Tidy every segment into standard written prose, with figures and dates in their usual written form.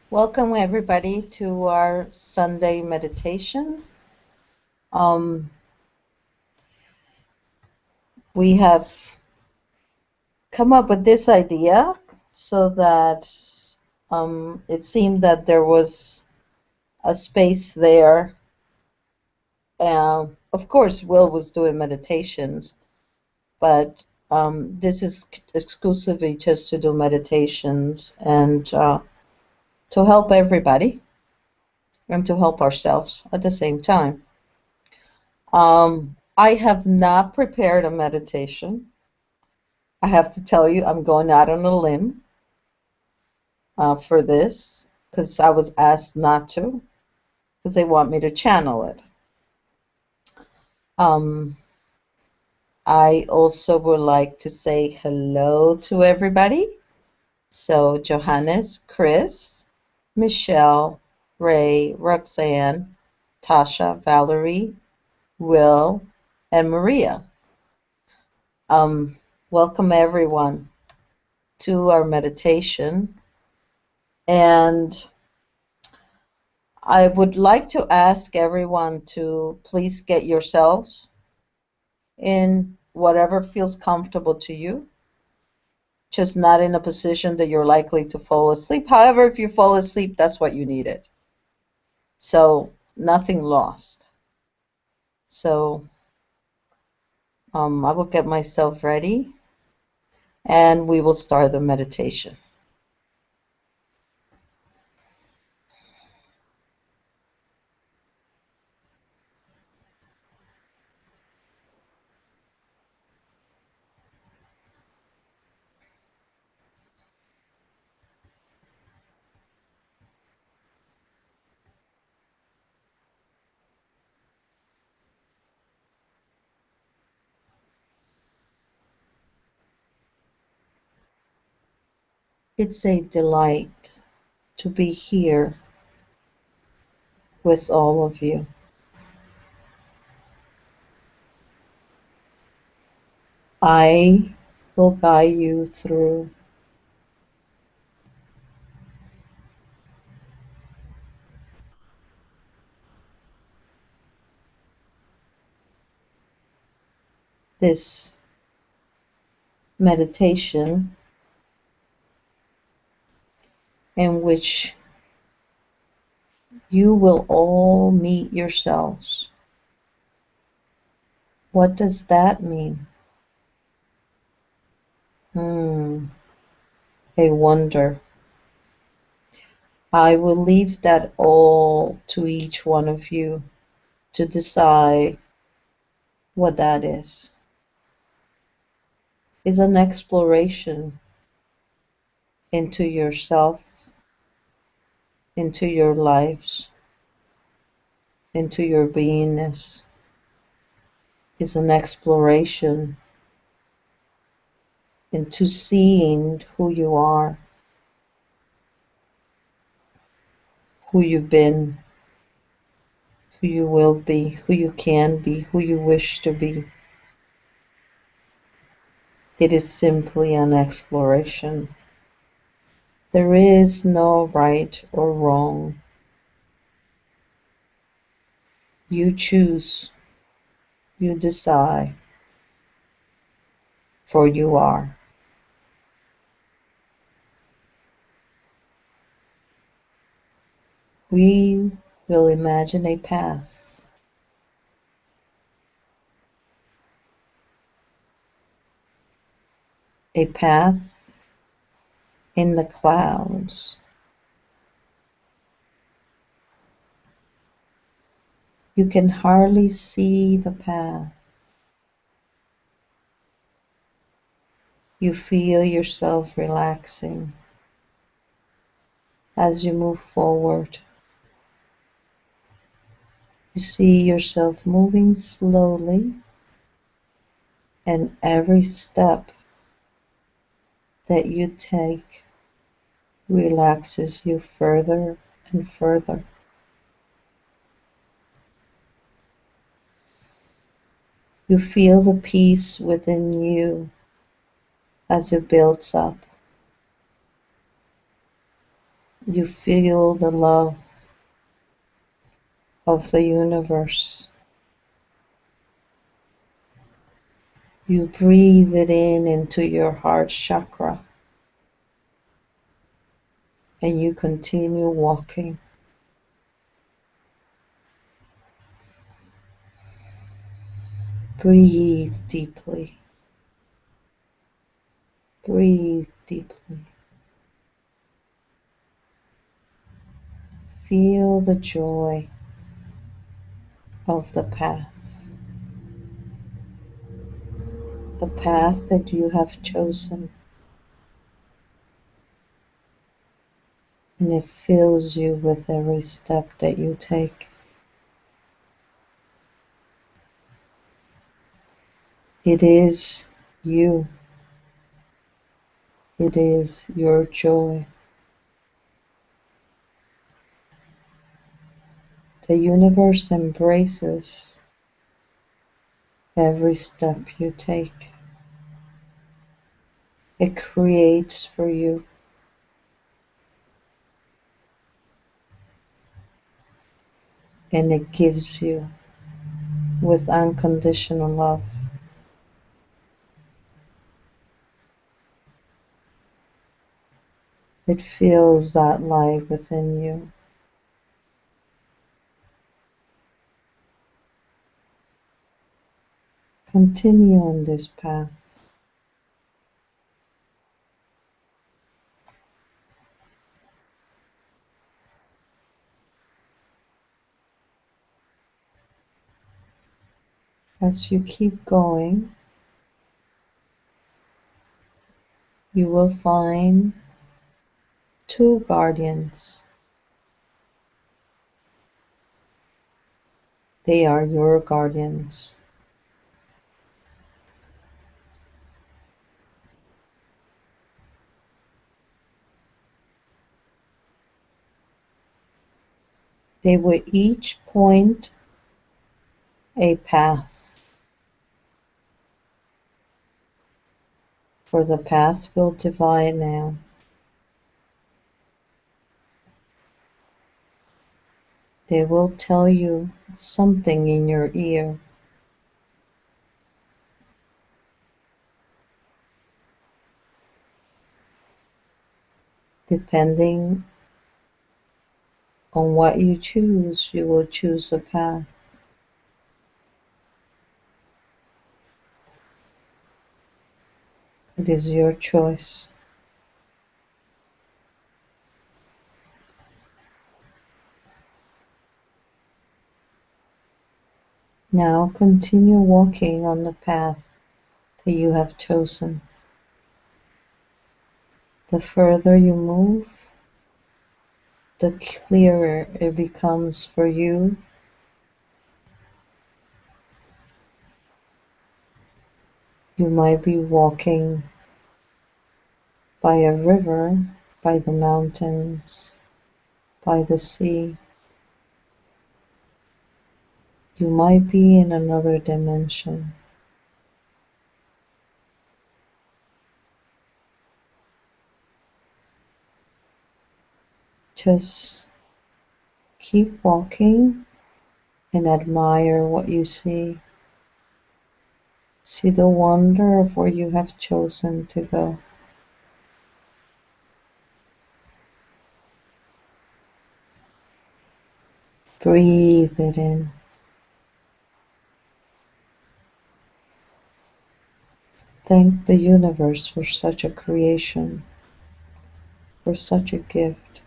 Welcome everybody to our Sunday meditation. We have come up with this idea so that it seemed that there was a space there. Of course, Will was doing meditations, but this is exclusively just to do meditations and to help everybody and to help ourselves at the same time. I have not prepared a meditation. I have to tell you, I'm going out on a limb for this because I was asked not to because they want me to channel it. I also would like to say hello to everybody. So Johannes, Chris, Michelle, Ray, Roxanne, Tasha, Valerie, Will, and Maria. Welcome everyone to our meditation. And I would like to ask everyone to please get yourselves in whatever feels comfortable to you, just not in a position that you're likely to fall asleep. However, if you fall asleep, that's what you needed. So nothing lost. So I will get myself ready and we will start the meditation. It's a delight to be here with all of you. I will guide you through this meditation in which you will all meet yourselves. What does that mean? A wonder. I will leave that all to each one of you to decide what that is. It's an exploration into yourself, into your lives, into your beingness. It's an exploration into seeing who you are, who you've been, who you will be, who you can be, who you wish to be. It is simply an exploration. There is no right or wrong. You choose, you decide, for you are. We will imagine a path. A path in the clouds. You can hardly see the path. You feel yourself relaxing as you move forward. You see yourself moving slowly, and every step that you take relaxes you further and further. You feel the peace within you as it builds up. You feel the love of the universe. You breathe it in into your heart chakra, and you continue walking. Breathe deeply. Breathe deeply. Feel the joy of the path that you have chosen, and it fills you with every step that you take. It is you. It is your joy. The universe embraces every step you take. It creates for you. And it gives you with unconditional love. It feels that light within you. Continue on this path. As you keep going, you will find two guardians. They are your guardians. They will each point a path, for the path will divide now. They will tell you something in your ear. Depending on what you choose, you will choose a path. It is your choice. Now continue walking on the path that you have chosen. The further you move, the clearer it becomes for you. You might be walking by a river, by the mountains, by the sea. You might be in another dimension. Just keep walking and admire what you see. See the wonder of where you have chosen to go. Breathe it in. Thank the universe for such a creation, for such a gift.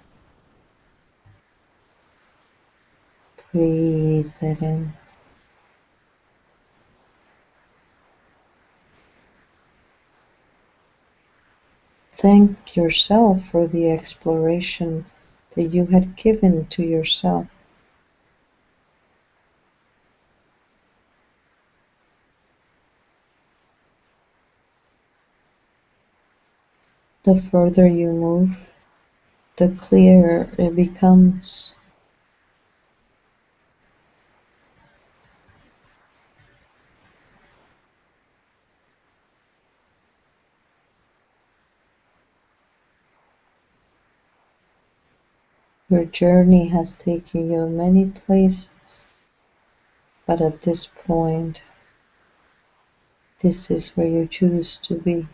Breathe it in. Thank yourself for the exploration that you had given to yourself. The further you move, the clearer it becomes. Your journey has taken you many places, but at this point, this is where you choose to be.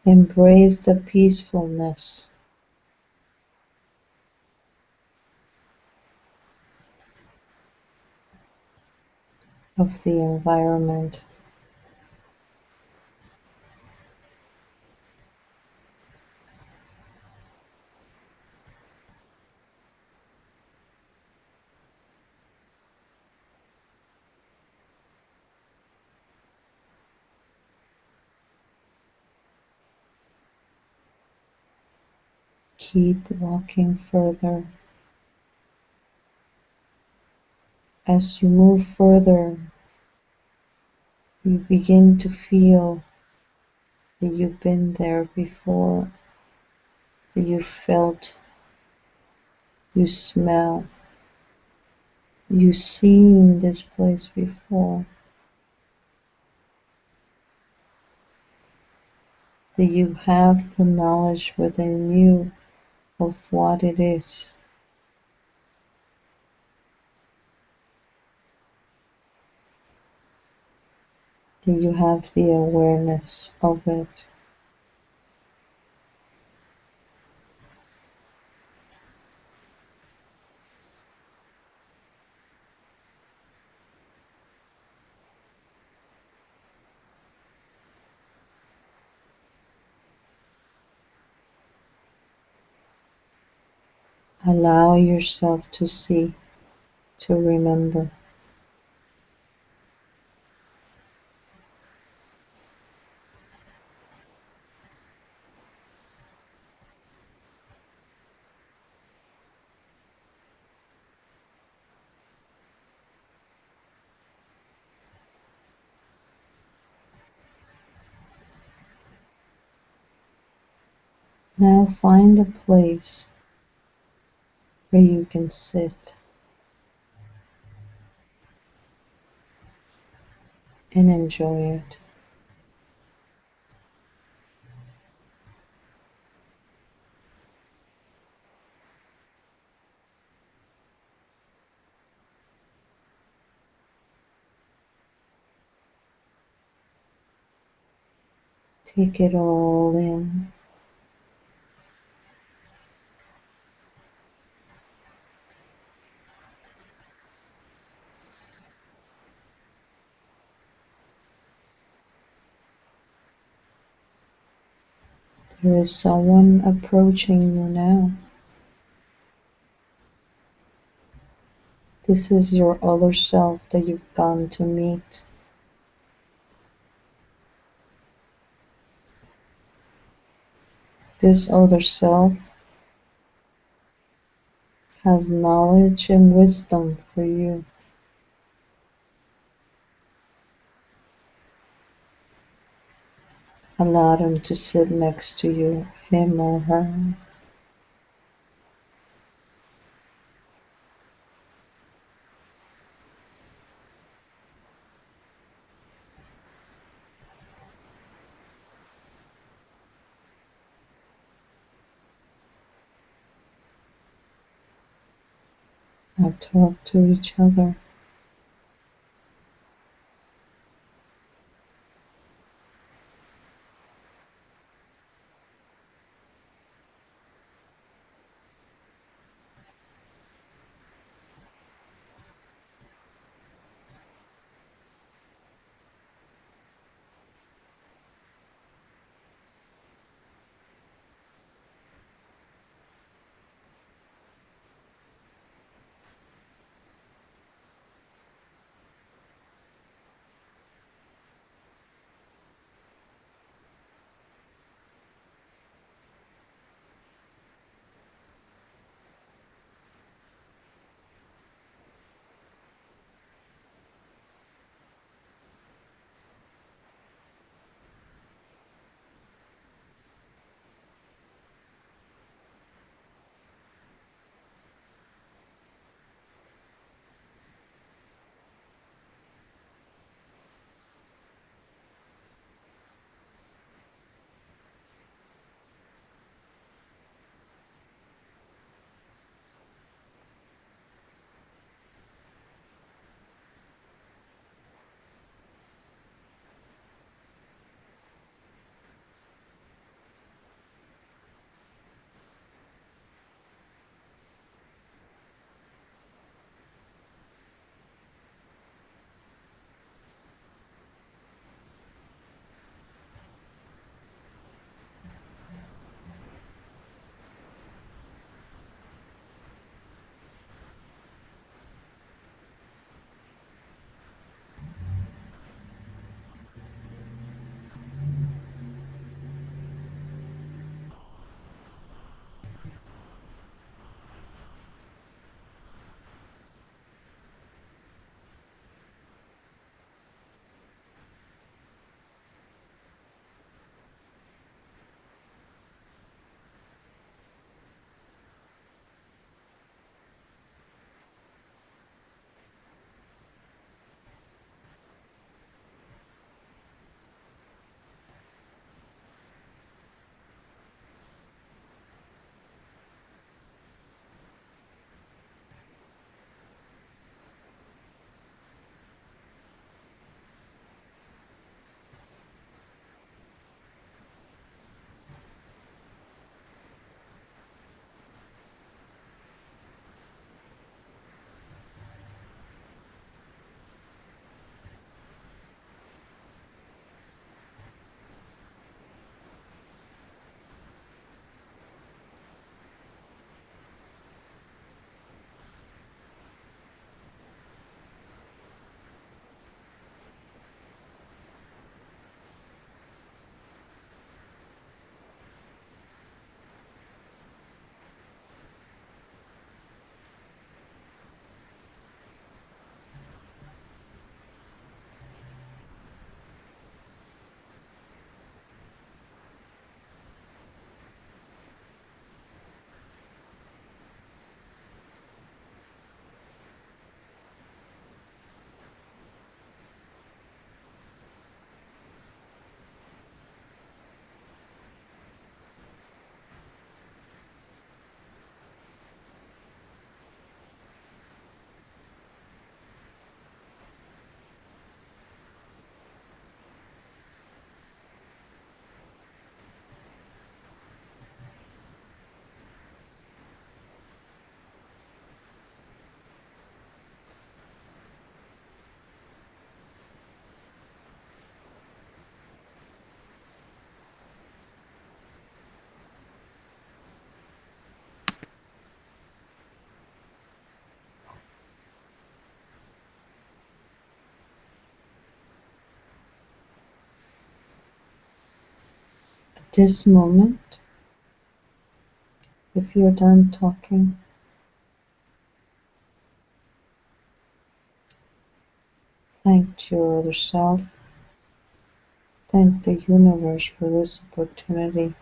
Embrace the peacefulness of the environment. Keep walking further. As you move further, you begin to feel that you've been there before, that you felt, you smell, you've seen this place before, that you have the knowledge within you of what it is. That you have the awareness of it. Allow yourself to see, to remember. Now find a place where you can sit and enjoy it. Take it all in. There is someone approaching you now. This is your other self that you've gone to meet. This other self has knowledge and wisdom for you. Allow them to sit next to you, him or her. Now talk to each other. this moment, if you're done talking, thank your other self. Thank the universe for this opportunity.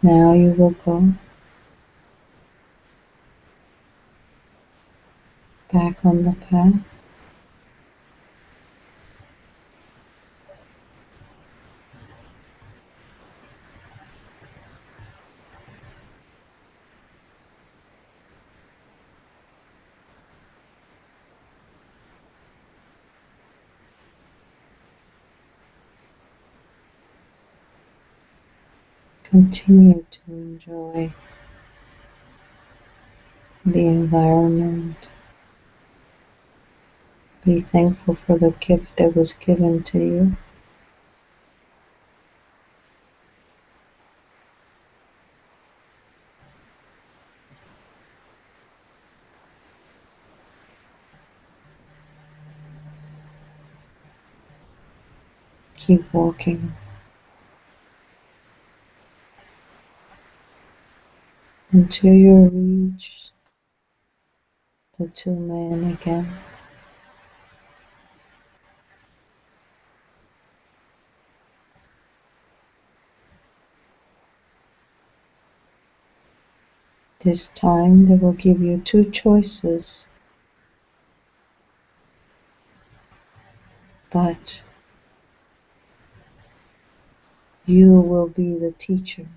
Now you will go back on the path. Continue to enjoy the environment. Be thankful for the gift that was given to you. Keep walking until you reach the two men again. This time they will give you two choices, but you will be the teacher.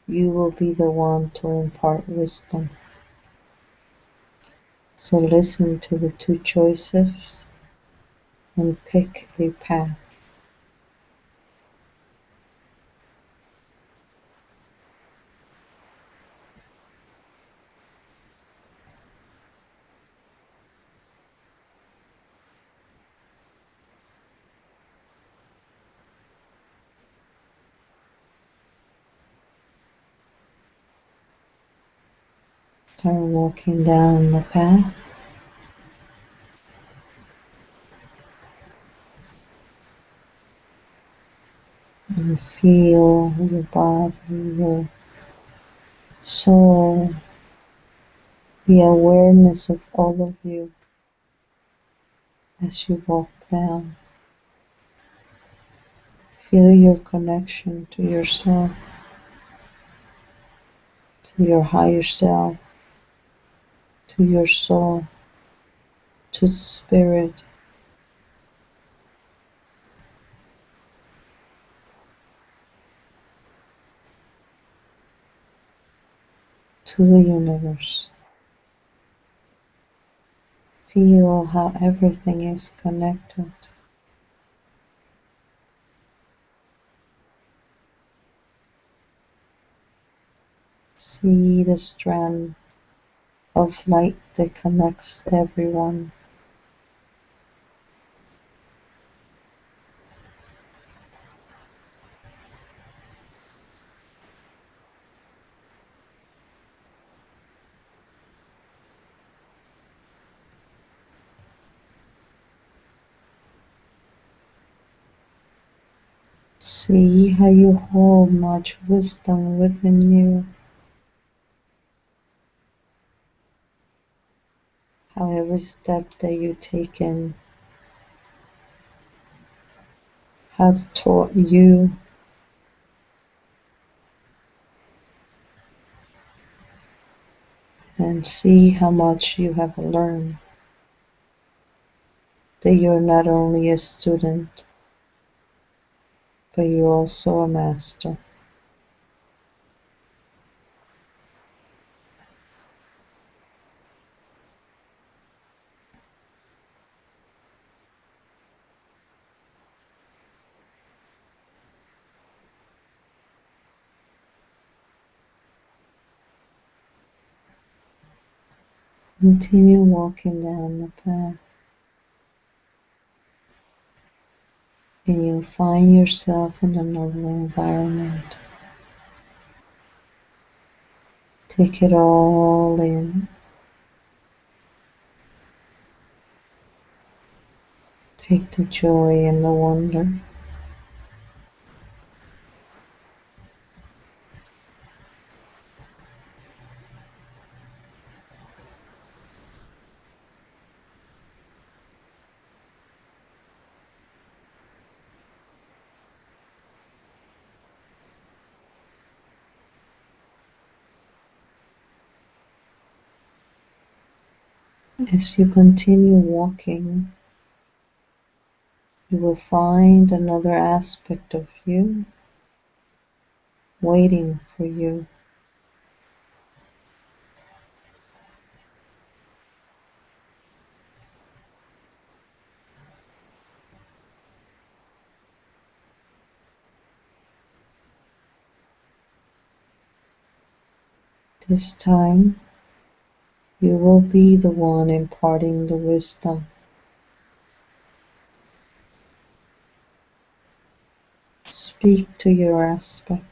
You will be the one to impart wisdom. So listen to the two choices and pick a path. Start walking down the path. And feel your body, your soul, the awareness of all of you as you walk down. Feel your connection to yourself, to your higher self, to your soul, to spirit. To the universe. Feel how everything is connected. See the strand of light that connects everyone. See how you hold much wisdom within you. How every step that you take in has taught you, and see how much you have learned, that you're not only a student, but you're also a master. Continue walking down the path, and you'll find yourself in another environment. Take it all in. Take the joy and the wonder. As you continue walking, you will find another aspect of you waiting for you. This time, you will be the one imparting the wisdom. Speak to your aspect.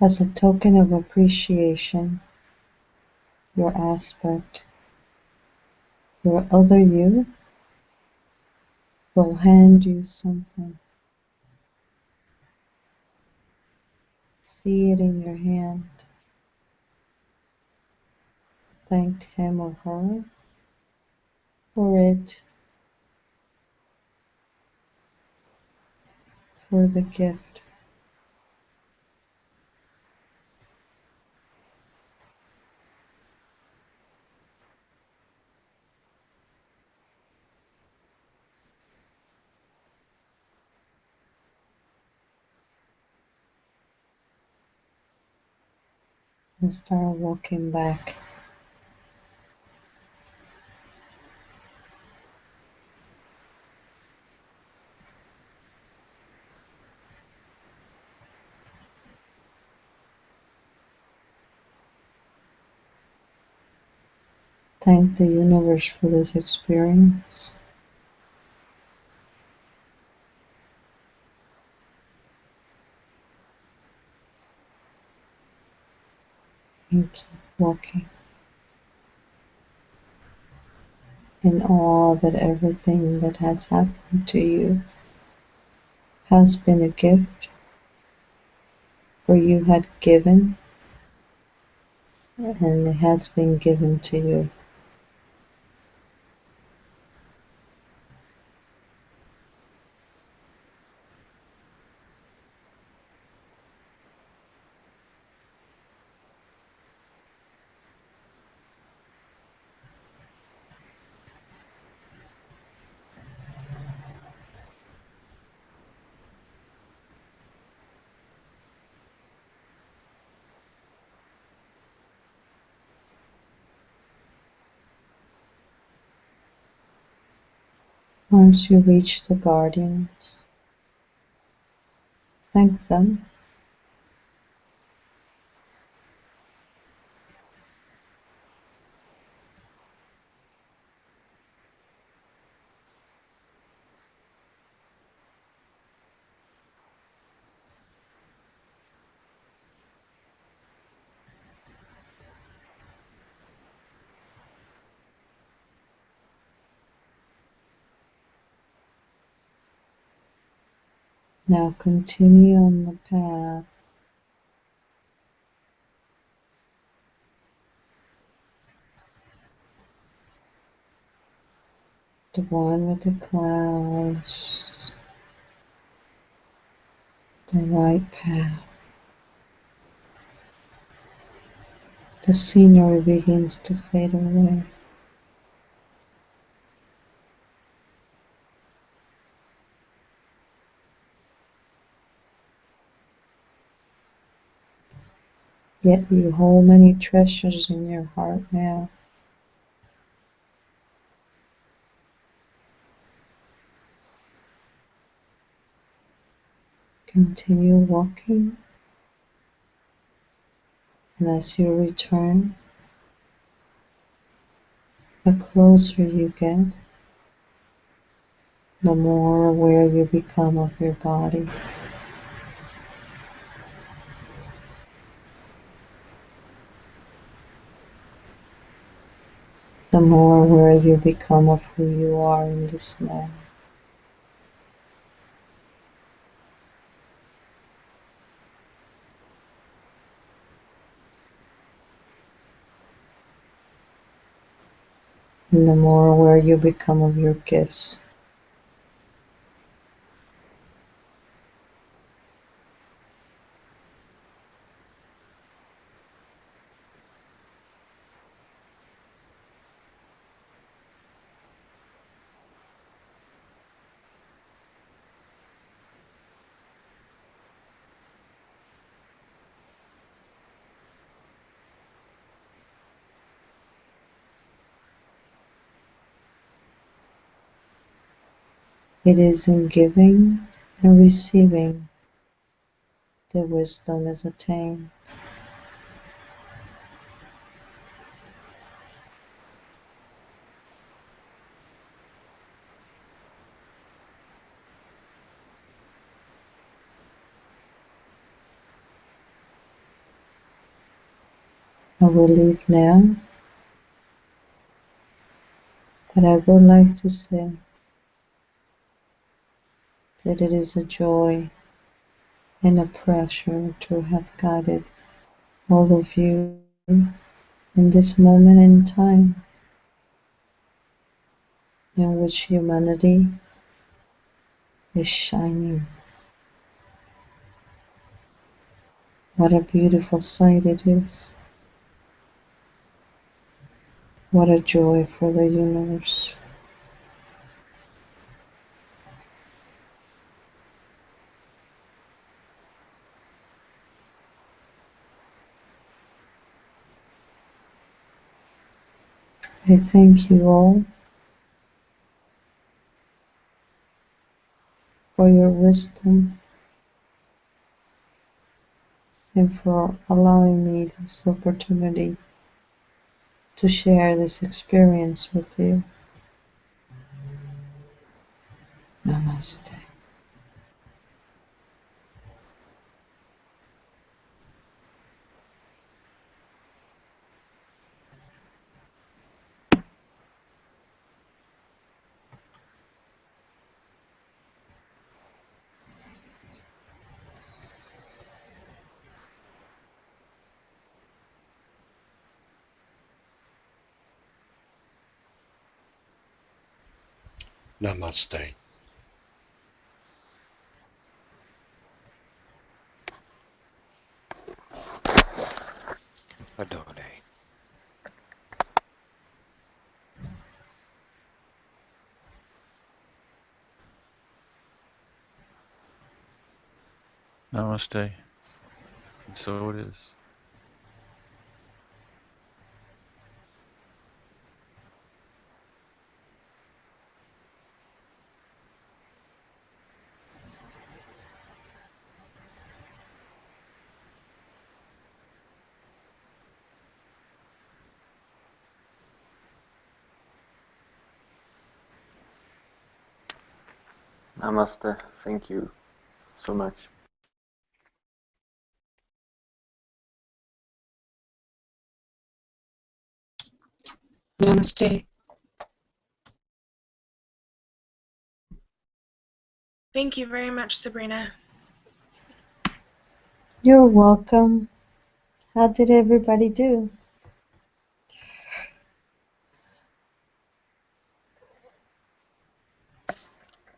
As a token of appreciation, your aspect, your other you, will hand you something. See it in your hand. Thank him or her for it, for the gift. and start walking back. Thank the universe for this experience. And keep walking in awe that everything that has happened to you has been a gift, or you had given, and it has been given to you. Once you reach the guardians, thank them. Now continue on the path. The one with the clouds, the right path. The scenery begins to fade away. Yet you hold many treasures in your heart now. Continue walking, and as you return, the closer you get, the more aware you become of your body. The more aware you become of who you are in this now. And the more aware you become of your gifts. It is in giving and receiving that wisdom is attained. I will leave now, but I would like to say that it is a joy and a pleasure to have guided all of you in this moment in time in which humanity is shining. What a beautiful sight it is. What a joy for the universe. I thank you all for your wisdom and for allowing me this opportunity to share this experience with you. Namaste. Namaste. Adore. Namaste. And so it is. Namaste. Thank you so much. Namaste. Thank you very much, Sabrina. You're welcome. How did everybody do?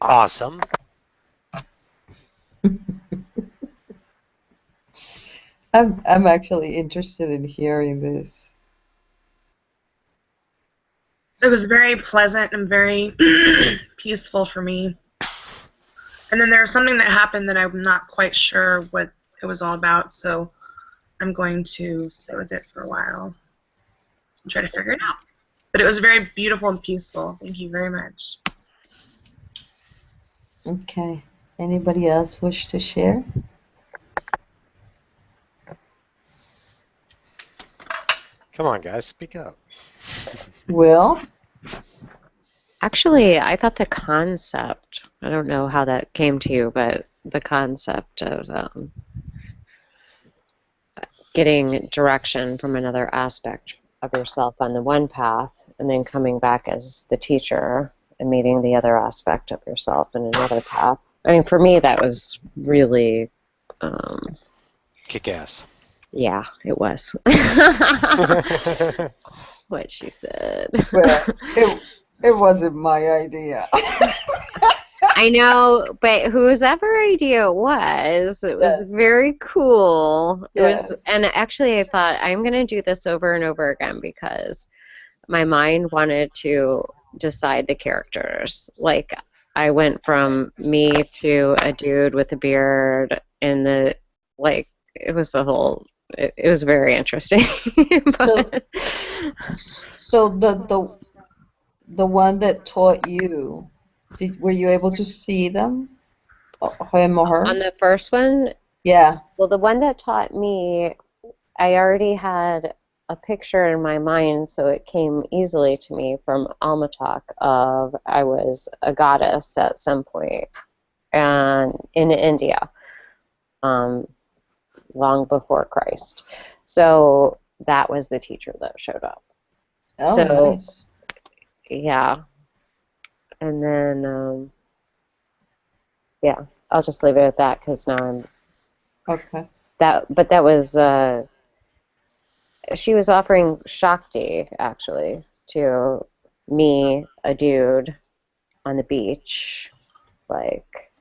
Awesome. I'm actually interested in hearing this. It was very pleasant and very peaceful for me. And then there was something that happened that I'm not quite sure what it was all about, so I'm going to sit with it for a while and try to figure it out. But it was very beautiful and peaceful. Thank you very much. Okay. Anybody else wish to share? Come on, guys, speak up. Will? Actually, I thought the concept, I don't know how that came to you, but the concept of getting direction from another aspect of yourself on the one path and then coming back as the teacher and meeting the other aspect of yourself in another path. I mean, for me, that was really... Kick ass. Yeah, it was. What she said. Well, it wasn't my idea. I know, but whose ever idea it was Yes. very cool. Yes. And actually I thought I'm going to do this over and over again because my mind wanted to decide the characters. Like, I went from me to a dude with a beard and it was a whole, it was very interesting. But, So the one that taught you, were you able to see them? Him or her? on the first one, Yeah. well, the one that taught me, I already had a picture in my mind, so it came easily to me from 𝗪𝗡𝗧𝗡 of I was a goddess at some point and in India, long before Christ. So that was the teacher that showed up. Oh, So, nice. yeah. And then, yeah, I'll just leave it at that because now I'm... Okay. But that was... she was offering Shakti, actually, to me, a dude, on the beach, like,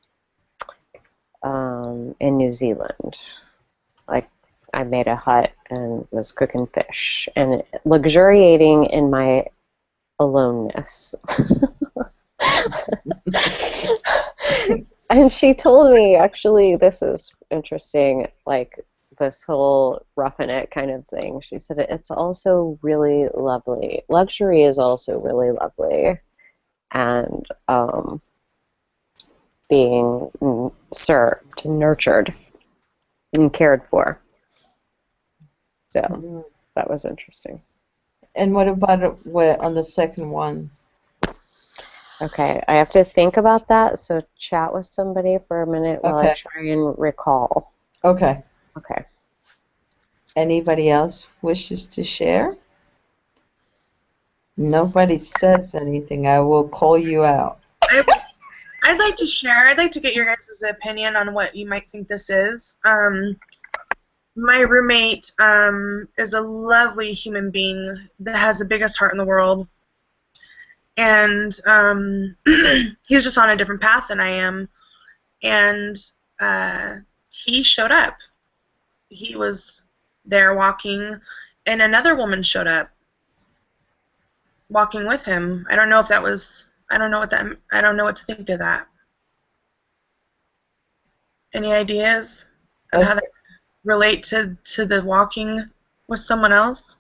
in New Zealand. Like, I made a hut and was cooking fish and luxuriating in my aloneness. And she told me, actually, this is interesting, like, this whole roughing it kind of thing. She said it's also really lovely. Luxury is also really lovely, and being served, nurtured, and cared for. So that was interesting. And what about on the second one? Okay, I have to think about that, so chat with somebody for a minute while I try and recall. Okay. Okay. Anybody else wishes to share? Nobody says anything. I will call you out. I'd like to share. I'd like to get your guys' opinion on what you might think this is. My roommate is a lovely human being that has the biggest heart in the world. And he's just on a different path than I am. And he showed up. He was there walking, and another woman showed up walking with him. I don't know if that was, I don't know what to think of that. Any ideas of how that relate to the walking with someone else?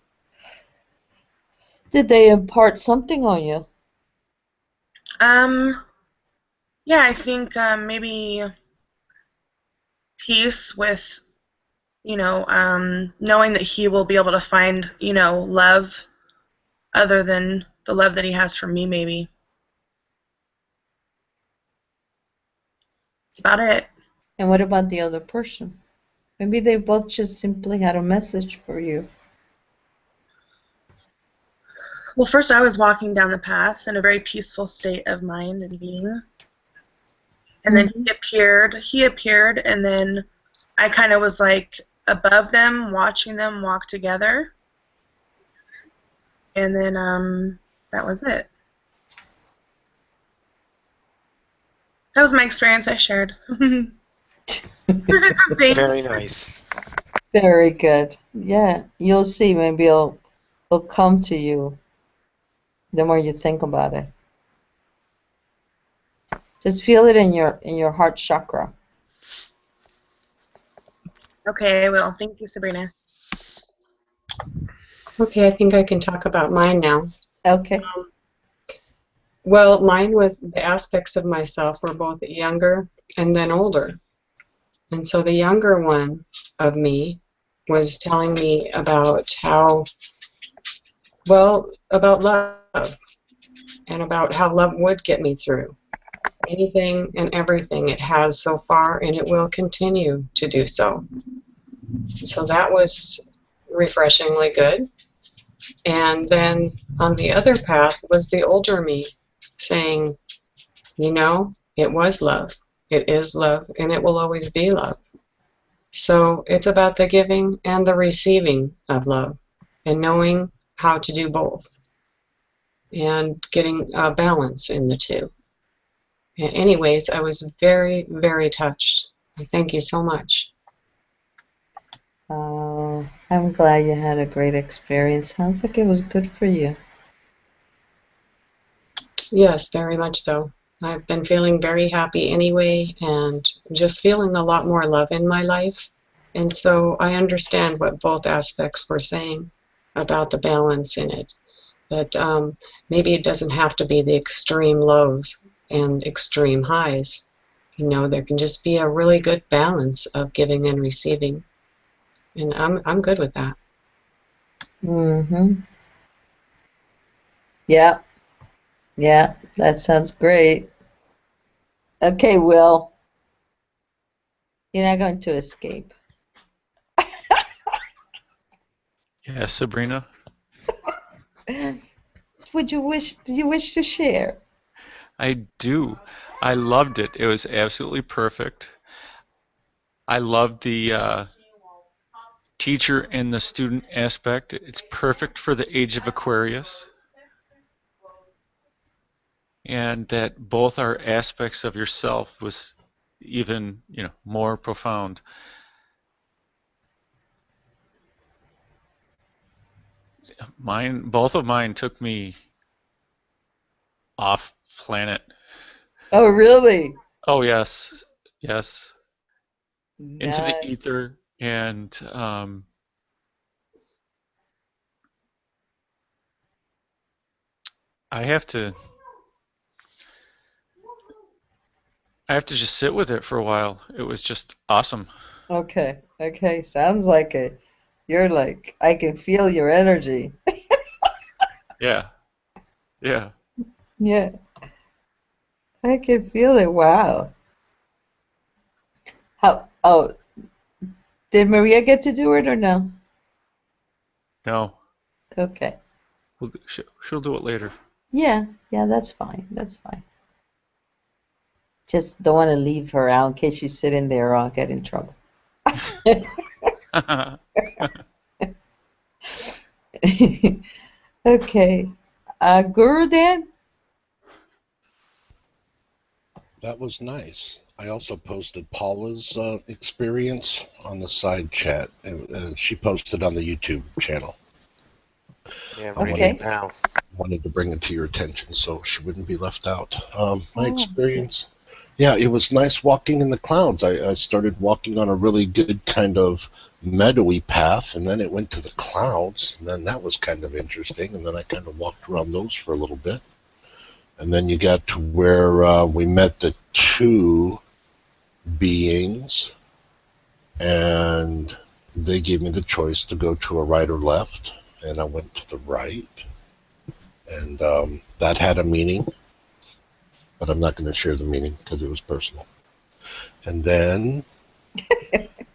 Did they impart something on you? Yeah, I think maybe peace with, knowing that he will be able to find, love other than the love that he has for me, maybe. That's about it. And what about the other person? Maybe they both just simply had a message for you. Well, first I was walking down the path in a very peaceful state of mind and being. And then he appeared, and then I kind of was like above them, watching them walk together. And then that was it. That was my experience I shared. Very nice. Very good. Yeah, you'll see. Maybe it'll come to you the more you think about it. Just feel it in your heart chakra. Okay, I will. Thank you, Sabrina. Okay, I think I can talk about mine now. Okay. Well, mine was the aspects of myself were both younger and then older. And so the younger one of me was telling me about about love and about how love would get me through anything and everything it has so far, and it will continue to do so. So that was refreshingly good. And then on the other path was the older me saying, it was love, it is love, and it will always be love. So it's about the giving and the receiving of love and knowing how to do both and getting a balance in the two. And anyways, I was very, very touched. Thank you so much. I'm glad you had a great experience. Sounds like it was good for you. Yes, very much so. I've been feeling very happy anyway, and just feeling a lot more love in my life. And so I understand what both aspects were saying about the balance in it. That maybe it doesn't have to be the extreme lows and extreme highs. There can just be a really good balance of giving and receiving. And I'm good with that. Yeah. Yeah, that sounds great. Okay, Will. You're not going to escape. Yeah, Sabrina. Do you wish to share? I do. I loved it. It was absolutely perfect. I loved the teacher and the student aspect. It's perfect for the age of Aquarius. And that both are aspects of yourself was even, more profound. Both of mine took me off planet. Oh, really? Oh, yes. Yes. Nice. Into the ether, And I have to just sit with it for a while. It was just awesome. Okay. Okay. Sounds like it. You're like, I can feel your energy. Yeah. Yeah. Yeah. I can feel it. Wow. Oh, did Maria get to do it or no? No. Okay. She'll do it later. Yeah. Yeah, that's fine. That's fine. Just don't want to leave her out in case she's sitting there or I'll get in trouble. Okay. Guru Dan? That was nice. I also posted Paula's experience on the side chat. She posted on the YouTube channel. Yeah, I reading Okay. it now. wanted to bring it to your attention so she wouldn't be left out. My Oh, experience, yeah, it was nice walking in the clouds. I started walking on a really good kind of meadowy path, and then it went to the clouds, and then that was kind of interesting, and then I kind of walked around those for a little bit. And then you got to where we met the two beings, and they gave me the choice to go to a right or left, and I went to the right. And that had a meaning, but I'm not going to share the meaning because it was personal. And then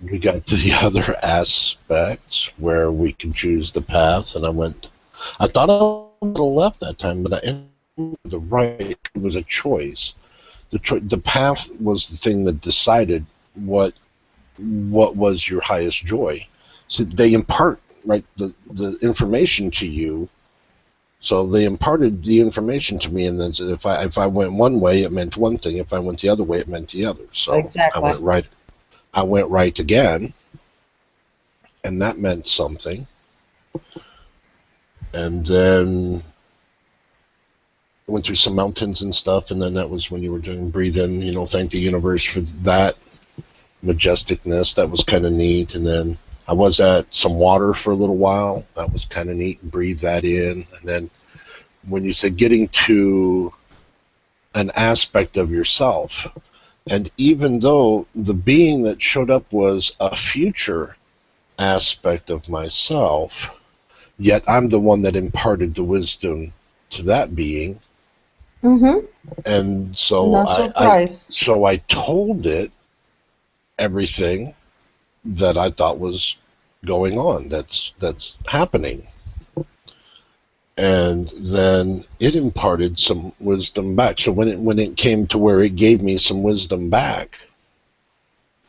we got to the other aspects where we could choose the path, and I thought I would have left that time, but I ended up with the right. It was a choice. The path was the thing that decided what was your highest joy. So they impart the information to you. So they imparted the information to me, and then if I went one way, it meant one thing. If I went the other way, it meant the other. So exactly. I went right again, and that meant something. And then I went through some mountains and stuff, and then that was when you were doing breathe in, thank the universe for that majesticness. That was kind of neat. And then I was at some water for a little while. That was kind of neat. Breathe that in. And then when you said getting to an aspect of yourself, and even though the being that showed up was a future aspect of myself, yet I'm the one that imparted the wisdom to that being. Mm-hmm. And so No surprise. I told it everything that I thought was going on, that's happening. And then it imparted some wisdom back. So when it came to where it gave me some wisdom back,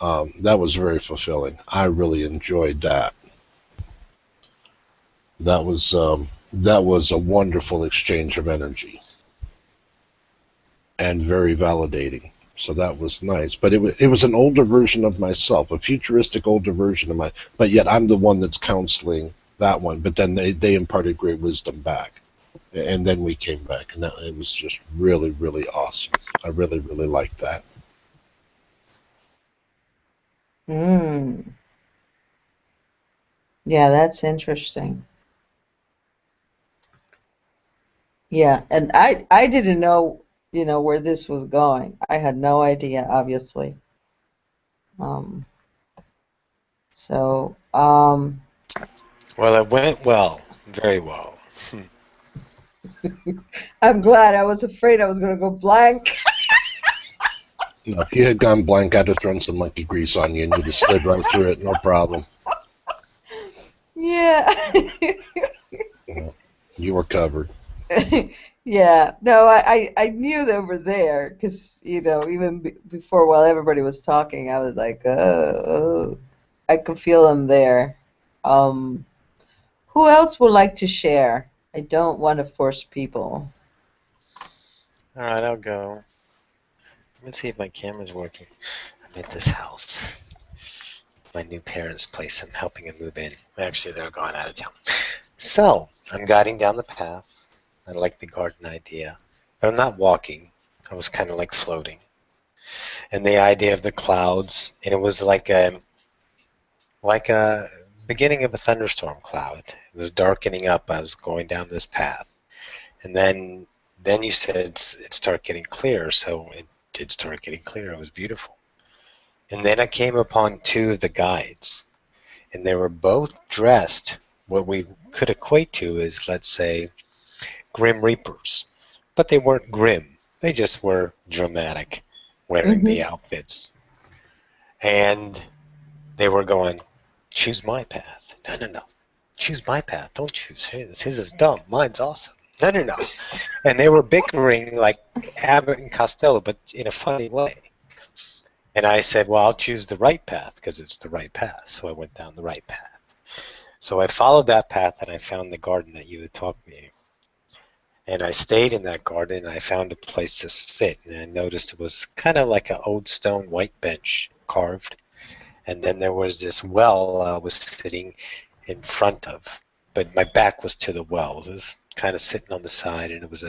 that was very fulfilling. I really enjoyed that. That was a wonderful exchange of energy and very validating. So that was nice. But it was an older version of myself, a futuristic older version of but yet I'm the one that's counseling that one. But then they imparted great wisdom back. And then we came back, and it was just really, really awesome. I really, really liked that. Yeah, that's interesting. Yeah, and I didn't know, where this was going. I had no idea, obviously. So, Well, it went well, very well. I'm glad. I was afraid I was going to go blank. No, if you had gone blank, I'd have thrown some monkey grease on you, and you'd have slid right through it, no problem. Yeah. You were covered. Yeah. No, I knew they were there because, even before, while everybody was talking, I was like, oh, I could feel them there. Who else would like to share? I don't want to force people. All right, I'll go. Let me see if my camera's working. I'm at this house. My new parents' place. I'm helping them move in. Actually, they're gone out of town. So, I'm guiding down the path. I like the garden idea. But I'm not walking. I was kind of like floating. And the idea of the clouds, and it was like like a beginning of a thunderstorm cloud. It was darkening up. I was going down this path, and then you said it started getting clear. So it did start getting clear. It was beautiful. And then I came upon two of the guides, and they were both dressed what we could equate to as, let's say, Grim Reapers. But they weren't grim. They just were dramatic, wearing the outfits. And they were going, choose my path. No, no, no. Choose my path. Don't choose his. His is dumb. Mine's awesome. No, no, no. And they were bickering like Abbott and Costello, but in a funny way. And I said, well, I'll choose the right path because it's the right path. So I went down the right path. So I followed that path and I found the garden that you had taught me. And I stayed in that garden and I found a place to sit. And I noticed it was kind of like an old stone white bench carved. And then there was this well I was sitting in front of. But my back was to the well. It was kind of sitting on the side. And it was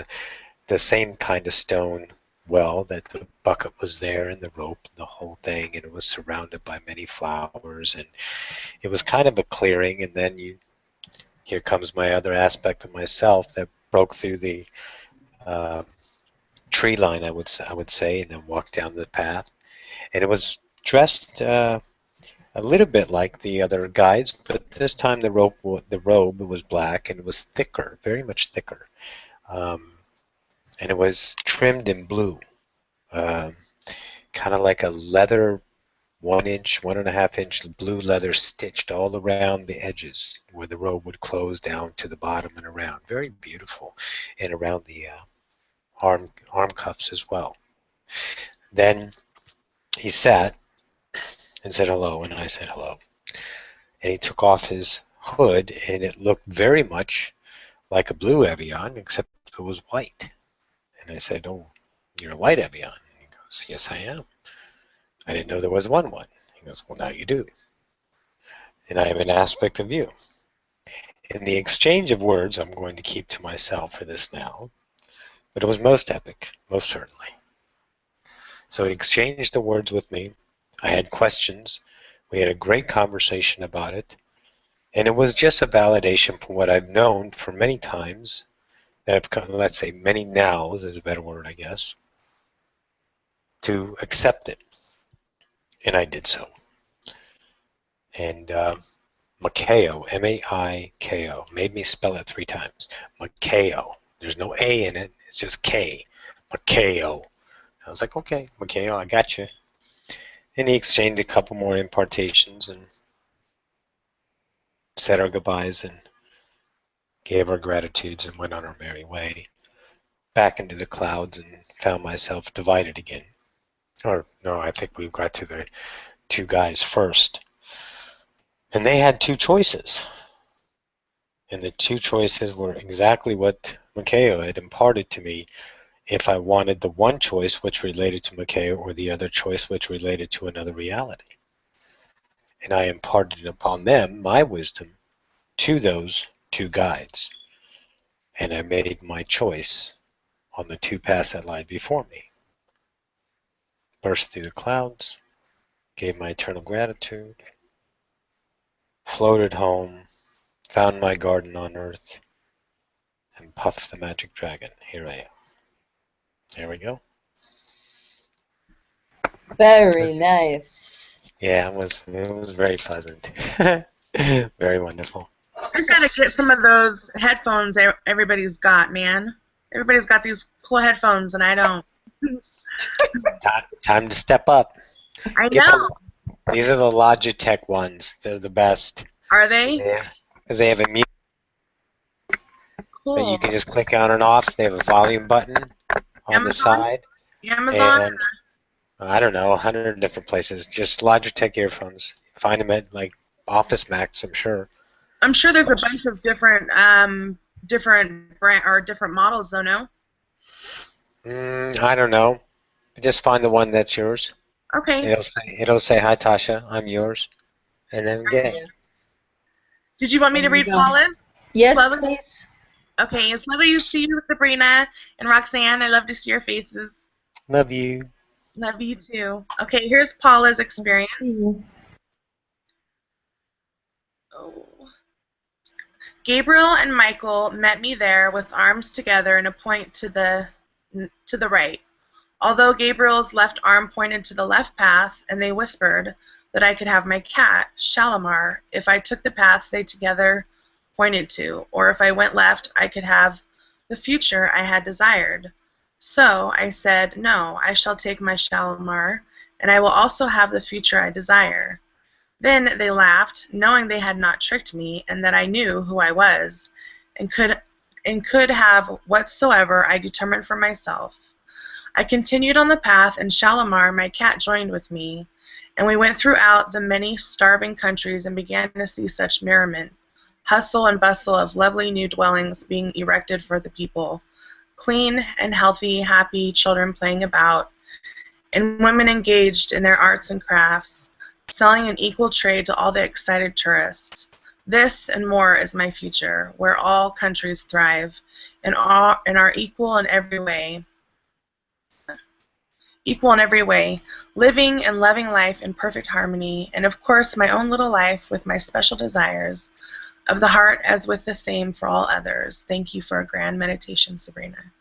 the same kind of stone well that the bucket was there and the rope and the whole thing. And it was surrounded by many flowers. And it was kind of a clearing. And then here comes my other aspect of myself that broke through the tree line, I would say, and then walked down the path. And it was dressed a little bit like the other guides, but this time the robe was black and it was thicker, very much thicker. And it was trimmed in blue, kind of like a leather 1-inch, 1.5-inch blue leather stitched all around the edges where the robe would close down to the bottom and around. Very beautiful. And around the arm cuffs as well. Then he sat and said hello, and I said hello. And he took off his hood, and it looked very much like a blue Evian, except it was white. And I said, oh, you're a white Evian. And he goes, yes, I am. I didn't know there was one. He goes, well, now you do. And I have an aspect of you. In the exchange of words, I'm going to keep to myself for this now, but it was most epic, most certainly. So he exchanged the words with me. I had questions. We had a great conversation about it. And it was just a validation for what I've known for many times, that I've come, let's say many nows is a better word, I guess, to accept it. And I did so. And 𝗪𝗘𝗧, M-A-I-K-O, made me spell it 3 times. 𝗪𝗘𝗧. There's no A in it. It's just K. 𝗪𝗘𝗧. I was like, okay, 𝗪𝗘𝗧, I got you. And he exchanged a couple more impartations and said our goodbyes and gave our gratitudes and went on our merry way back into the clouds and found myself divided again. Or, no, I think we got to the 2 guys first. And they had 2 choices. And the 2 choices were exactly what 𝗪𝗘𝗧 had imparted to me if I wanted the one choice which related to 𝗪𝗘𝗧 or the other choice which related to another reality. And I imparted upon them my wisdom to those 2 guides. And I made my choice on the 2 paths that lied before me. Burst through the clouds, gave my eternal gratitude, floated home, found my garden on earth, and puffed the magic dragon. Here I am. There we go. Very nice. Yeah, it was very pleasant. Very wonderful. I gotta get some of those headphones everybody's got, man. Everybody's got these cool headphones, and I don't. Time to step up. I know. These are the Logitech ones. They're the best. Are they? Yeah, because they have a mute Cool. that you can just click on and off. They have a volume button on the side. Amazon? And I don't know, 100 different places. Just Logitech earphones. Find them at like Office Max, I'm sure. I'm sure there's a bunch of different brand or different models, though. No. I don't know. Just find the one that's yours. Okay. It'll say, "Hi Tasha, I'm yours," and then get it. Did you want me to read Paula? Yes, please. Okay, it's lovely to see you, Sabrina and Roxanne. I love to see your faces. Love you. Love you too. Okay, here's Paula's experience. Oh. Gabriel and Michael met me there with arms together and a point to the right. Although Gabriel's left arm pointed to the left path, and they whispered that I could have my cat, 𝗪𝗪, if I took the path they together pointed to, or if I went left, I could have the future I had desired. So I said, no, I shall take my 𝗪𝗪, and I will also have the future I desire. Then they laughed, knowing they had not tricked me, and that I knew who I was, and could have whatsoever I determined for myself. I continued on the path, and 𝗪𝗪, my cat, joined with me, and we went throughout the many starving countries and began to see such merriment, hustle and bustle of lovely new dwellings being erected for the people, clean and healthy, happy children playing about, and women engaged in their arts and crafts, selling an equal trade to all the excited tourists. This and more is my future, where all countries thrive and are equal in every way, living and loving life in perfect harmony, and of course my own little life with my special desires of the heart as with the same for all others. Thank you for a grand meditation, Sabrina.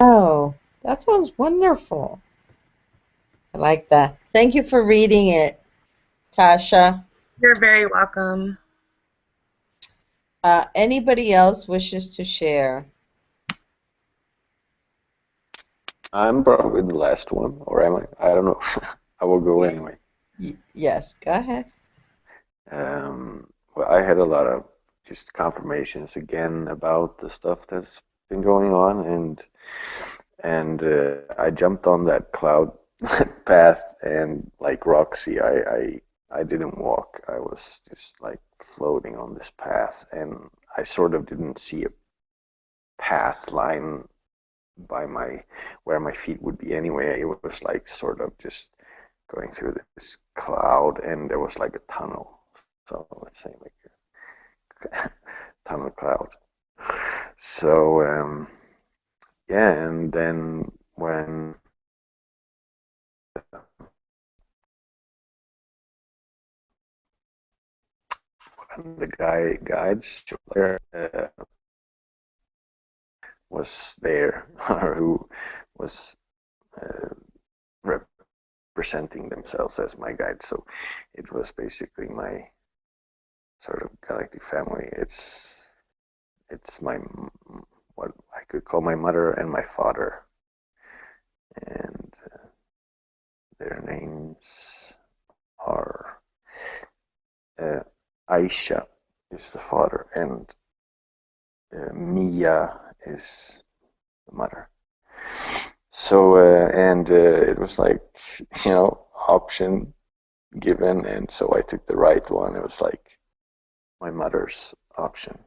Oh, that sounds wonderful. I like that. Thank you for reading it, Tasha. You're very welcome. Anybody else wishes to share? I'm probably the last one, or am I? I don't know. I will go anyway. Yes, go ahead. Well, I had a lot of just confirmations again about the stuff that's been going on, and I jumped on that cloud path, and like Roxy, I didn't walk. I was just like floating on this path, and I sort of didn't see a path line by where my feet would be anyway. It was like sort of just going through this cloud, and there was like a tunnel. So let's say like a tunnel cloud. So yeah, and then when the guides was there, or who was representing themselves as my guide. So it was basically my sort of galactic family. It's my, what I could call my mother and my father, and their names are Aisha is the father, and Mia is the mother. So and it was like, option given, and so I took the right one. It was like my mother's option.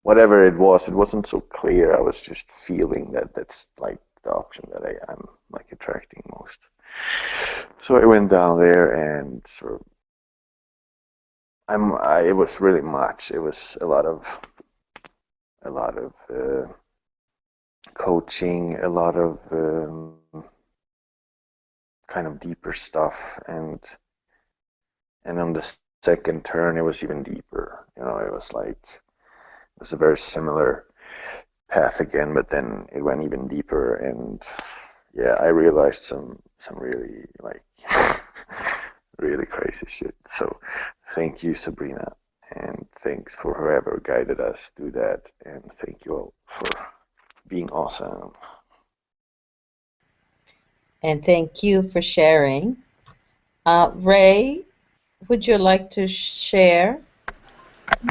Whatever it wasn't so clear. I was just feeling that that's like the option that I'm like attracting most. So I went down there, and sort of it was really much. It was a lot of coaching, a lot of kind of deeper stuff, and on the second turn it was even deeper. It was a very similar path again, but then it went even deeper, and yeah, I realized some really like really crazy shit. So thank you, Sabrina, and thanks for whoever guided us through that, and thank you all for being awesome. And thank you for sharing. Ray, would you like to share?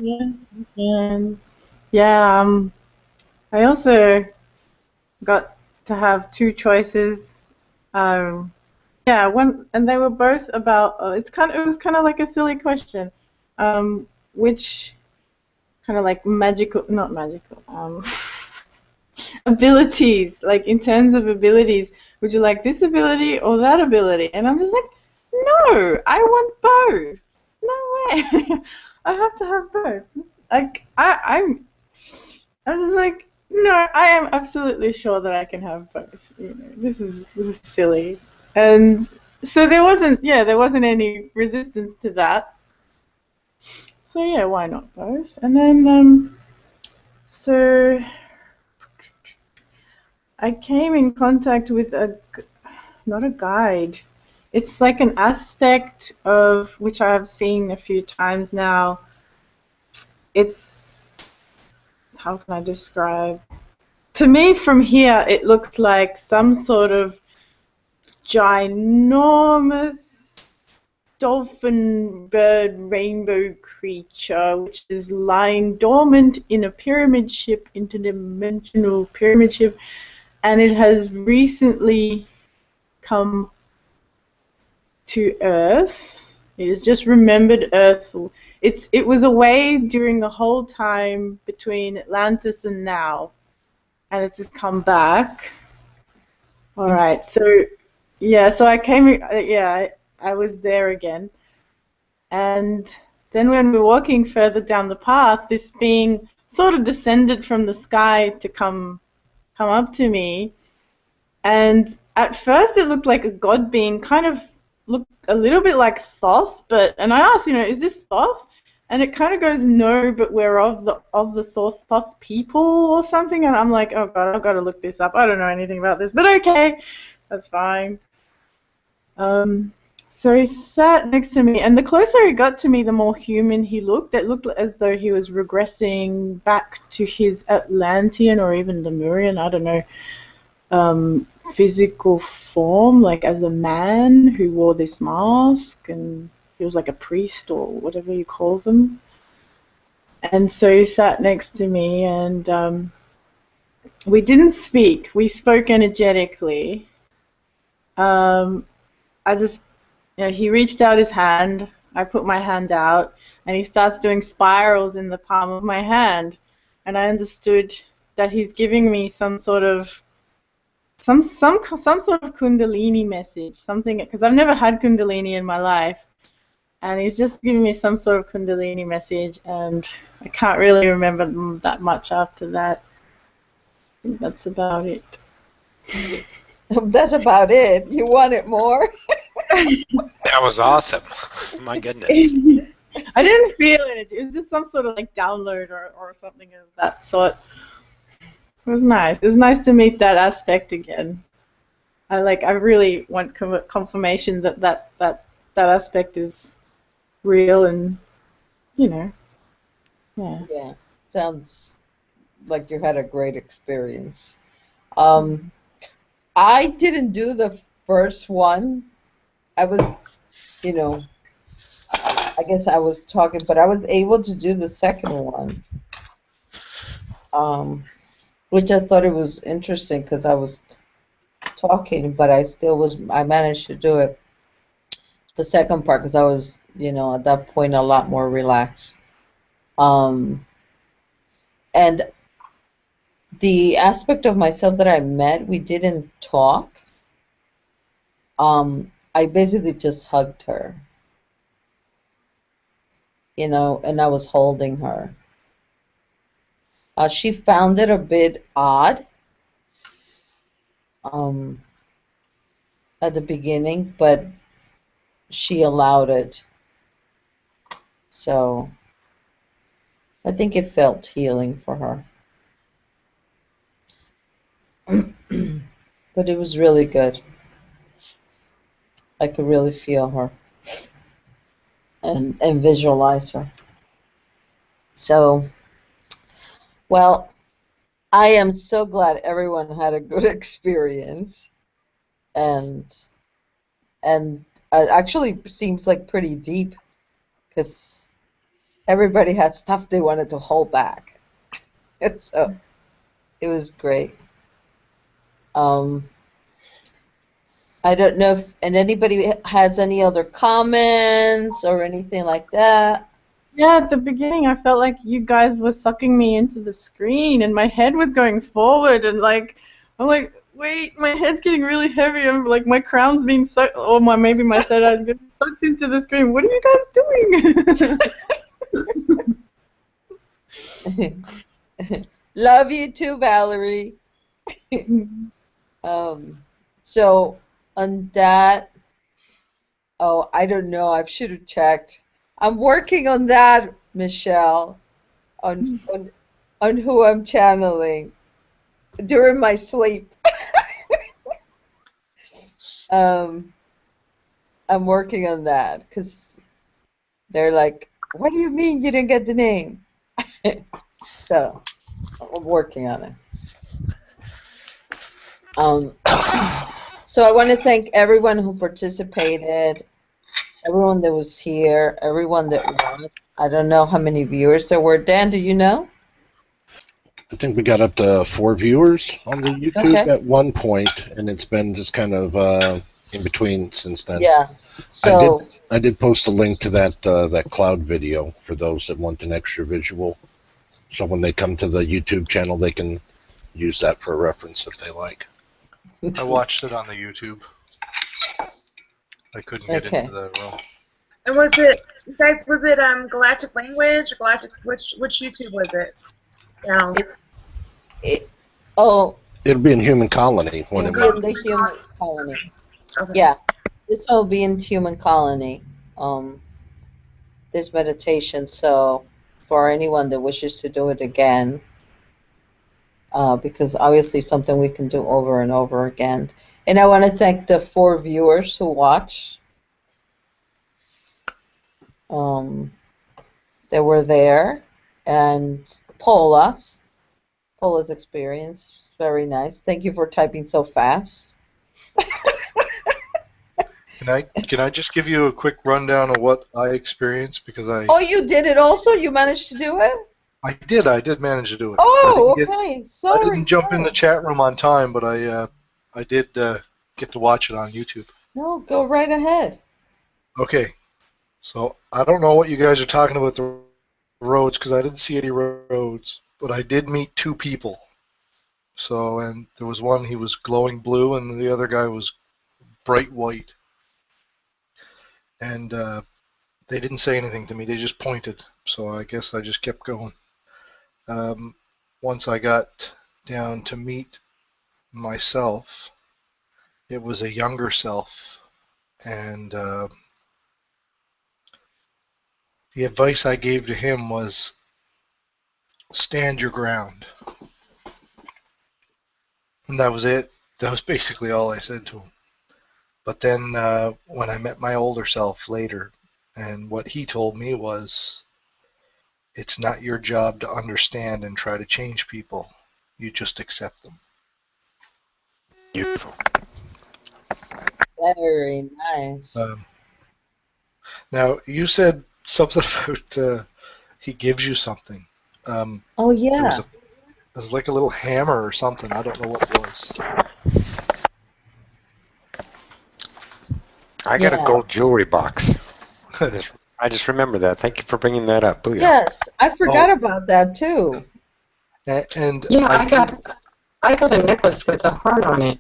Yes, I can. Yeah, I also got to have two choices. Yeah, one, and they were both about. It was kind of like a silly question. Which kind of like not magical. Abilities, like in terms of abilities, would you like this ability or that ability? And I'm just like, no, I want both. No way. I have to have both. Like I'm just like, no, I am absolutely sure that I can have both. This is silly. And so there wasn't any resistance to that. So yeah, why not both? And then so I came in contact with not a guide. It's like an aspect of which I have seen a few times now. It's, how can I describe? To me, from here, it looks like some sort of ginormous dolphin bird rainbow creature which is lying dormant in a pyramid ship, interdimensional pyramid ship, and it has recently come to Earth. It has just remembered Earth. It was away during the whole time between Atlantis and now, and it's just come back. All right, so yeah, so I came. Yeah, I was there again, and then when we were walking further down the path, this being sort of descended from the sky to come up to me, and at first it looked like a god being, kind of looked a little bit like Thoth, and I asked, is this Thoth? And it kind of goes, no, but we're of the Thoth people or something. And I'm like, oh god, I've got to look this up. I don't know anything about this, but okay, that's fine. So he sat next to me, and the closer he got to me, the more human he looked. It looked as though he was regressing back to his Atlantean or even Lemurian, I don't know, physical form, like as a man who wore this mask, and he was like a priest or whatever you call them. And so he sat next to me, and we didn't speak. We spoke energetically. He reached out his hand. I put my hand out, and he starts doing spirals in the palm of my hand. And I understood that he's giving me some sort of Kundalini message, something, because I've never had Kundalini in my life, and he's just giving me some sort of Kundalini message, and I can't really remember that much after that. I think that's about it. That's about it. You wanted more? That was awesome. My goodness. I didn't feel it. It was just some sort of like download or something of that sort. It was nice. It was nice to meet that aspect again. I really want confirmation that aspect is real, and yeah. Yeah, sounds like you had a great experience. I didn't do the first one. I was, I guess I was talking, but I was able to do the second one, which I thought it was interesting because I was talking, but I managed to do it. The second part, because I was, at that point a lot more relaxed. And the aspect of myself that I met, we didn't talk. I basically just hugged her, and I was holding her. She found it a bit odd at the beginning, but she allowed it. So I think it felt healing for her. But it was really good. I could really feel her and visualize her. So, well, I am so glad everyone had a good experience, and it actually seems like pretty deep, because everybody had stuff they wanted to hold back. And so it was great. I don't know if anybody has any other comments or anything like that. Yeah, at the beginning I felt like you guys were sucking me into the screen, and my head was going forward, and I'm like, wait, my head's getting really heavy. I'm like, my crown's being sucked, or maybe my third eye's getting sucked into the screen. What are you guys doing? Love you too, Valerie. So on that, Oh, I don't know. I should have checked. I'm working on that, Michelle, on who I'm channeling during my sleep. I'm working on that because they're like, "What do you mean you didn't get the name?" So I'm working on it. So I want to thank everyone who participated, everyone that was here, everyone that watched. I don't know how many viewers there were. Dan, do you know? I think we got up to 4 viewers on the YouTube Okay. at one point, and it's been just kind of in between since then. Yeah. So I did post a link to that cloud video for those that want an extra visual. So when they come to the YouTube channel, they can use that for a reference if they like. I watched it on the YouTube. I couldn't get into the room. And was it, guys? Was it Galactic Language? Galactic? Which YouTube was it? Yeah. It'll be in Human Colony. It'll be in the Human Colony. Okay. Yeah, this will be in Human Colony. This meditation. So for anyone that wishes to do it again, because obviously something we can do over and over again. And I want to thank the 4 viewers who watched. They were there, and Paula's experience was very nice. Thank you for typing so fast. Can I just give you a quick rundown of what I experienced because I. Oh, you did it also? You managed to do it? I did manage to do it. Oh, okay. Sorry. I didn't jump in the chat room on time, but I did get to watch it on YouTube. No, go right ahead. Okay, so I don't know what you guys are talking about the roads because I didn't see any roads, but I did meet 2 people. So, and there was one, he was glowing blue, and the other guy was bright white. And they didn't say anything to me, they just pointed. So I guess I just kept going. Once I got down to meet myself, it was a younger self. And the advice I gave to him was, stand your ground. And that was it. That was basically all I said to him. But then when I met my older self later, and what he told me was, it's not your job to understand and try to change people. You just accept them. Beautiful. Very nice. Now, you said something about he gives you something. Oh, yeah. It was like a little hammer or something. I don't know what it was. I got a gold jewelry box. I just remember that. Thank you for bringing that up. Booyah. Yes, I forgot about that too. And yeah, I got a necklace with a heart on it,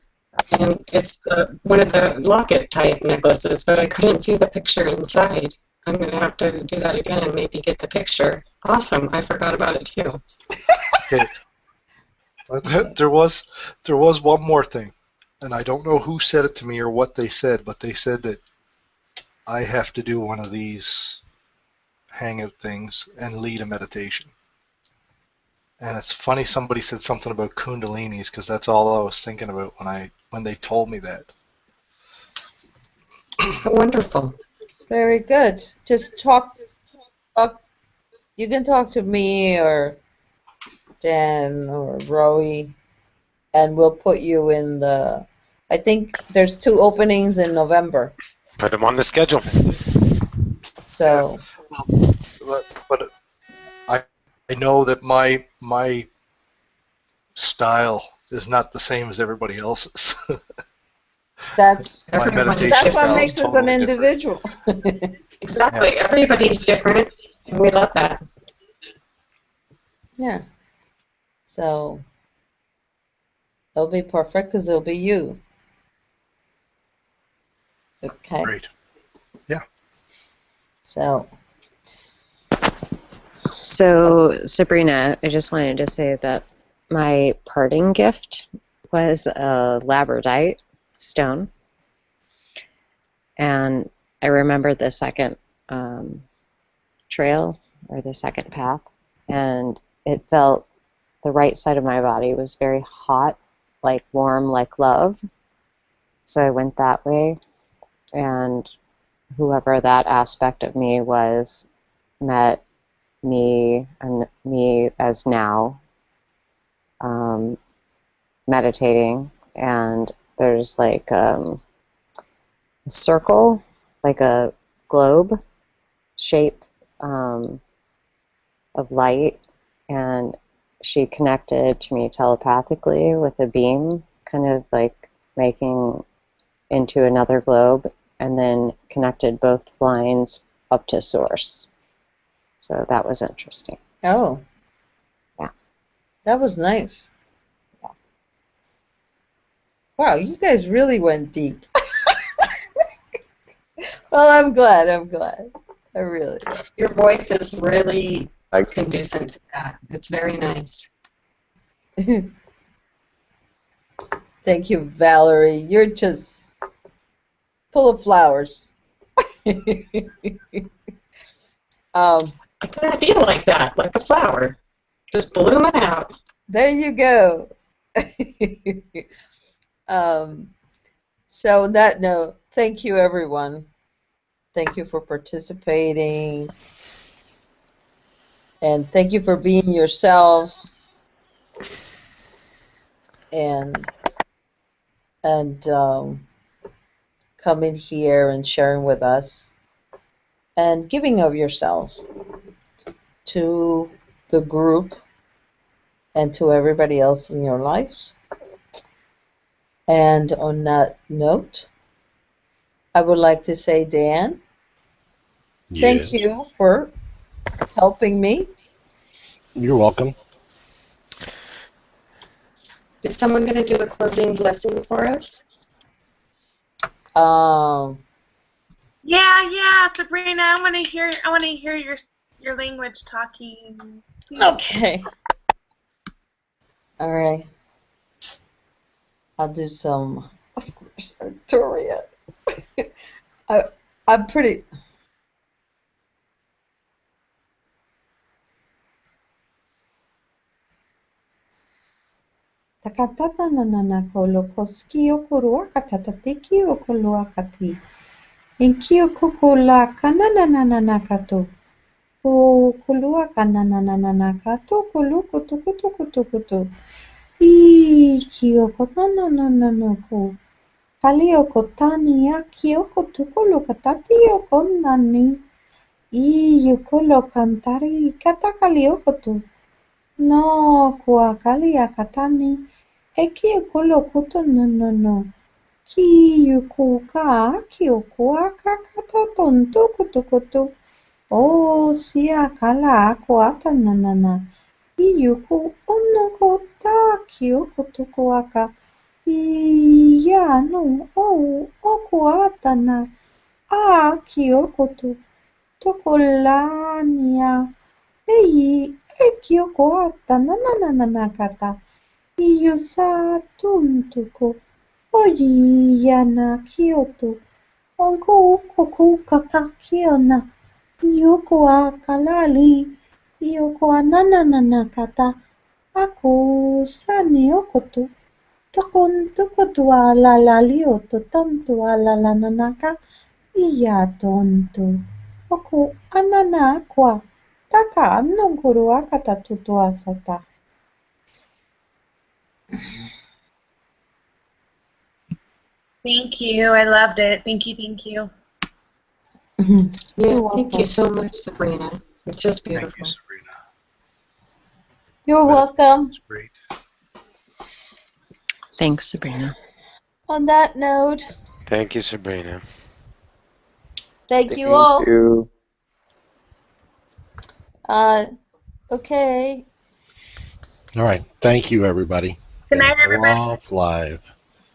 and it's one of the locket type necklaces, but I couldn't see the picture inside. I'm gonna have to do that again and maybe get the picture. Awesome! I forgot about it too. Okay. There was one more thing, and I don't know who said it to me or what they said, but they said that I have to do one of these hangout things and lead a meditation. And it's funny somebody said something about kundalinis because that's all I was thinking about when they told me that. Wonderful. Very good. Just talk. You can talk to me or Dan or Rowie, and we'll put you in the. I think there's 2 openings in November. Put them on the schedule. So. But I know that my style is not the same as everybody else's. That's my meditation that's what style makes is us an totally individual. Exactly. Yeah. Everybody's different, and we love that. Yeah. So it'll be perfect because it'll be you. Okay. Great. Yeah. So, Sabrina, I just wanted to say that my parting gift was a labradorite stone. And I remember the second trail, or the second path, and it felt, the right side of my body was very hot, like warm, like love. So I went that way, and whoever that aspect of me was met me, and me as now, meditating, and there's like a circle, like a globe shape of light, and she connected to me telepathically with a beam, kind of like making into another globe, and then connected both lines up to source. So that was interesting. Oh. Yeah. That was nice. Wow, you guys really went deep. Well, I'm glad. I really. Your voice is really conducive to that. It's very nice. Thank you, Valerie. You're just full of flowers. I kind of feel like that, like a flower, just blooming out. There you go. So on that note, thank you, everyone. Thank you for participating. And thank you for being yourselves. And coming here and sharing with us. And giving of yourself to the group and to everybody else in your lives. And on that note, I would like to say, Dan, thank you for helping me. You're welcome. Is someone going to do a closing blessing for us? Yeah, Sabrina, I want to hear your language talking. Please. Okay. All right. I'll do some, of course, Arcturian. I'm pretty. Takatata nanana kolokoski okuruaka tatatiki okoluakati. Inkio kokola kananana kato. O kulua kananana kato koluko tukutukutukutu. Kio no ko. Kalio kotani ya kioko tukolo katati okonani. Yukolo kantari katakalioko. No kuakalia katani. Eki kolo koto no. Ki yukuka kiokuaka katotonto kutukutu. O sia kala akuata nanana. Iyuku ono kota kiokutukuaka. Iya no o okuata na. A kiokutu. Tokolania. Eyi ekiokuata nanana kata. Iyusa tuntuko. Oyi yana kyoto. Onko koku kaka kiona. Yoko a kalali. Yoko a nanana kata. Ako sani okoto. Tokon tokotu a lalali oto tonto a lalananaka. Iya tonto. Oko anana akwa. Taka anonguru akata tutu asata. Thank you. I loved it. Thank you. Yeah, thank you so much, Sabrina. It's just beautiful. Thank you, Sabrina. You're welcome. It's great. Thanks, Sabrina. On that note, Thank you, Sabrina. thank you all. Thank you. Okay. All right. Thank you, everybody. Good night, Gonna go everybody. off live.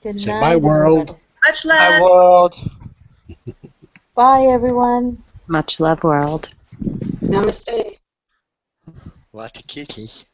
Good Say night, bye, world. everybody. Much Hi, love. world. Bye, everyone. Much love, world. Namaste. Lots of kitties.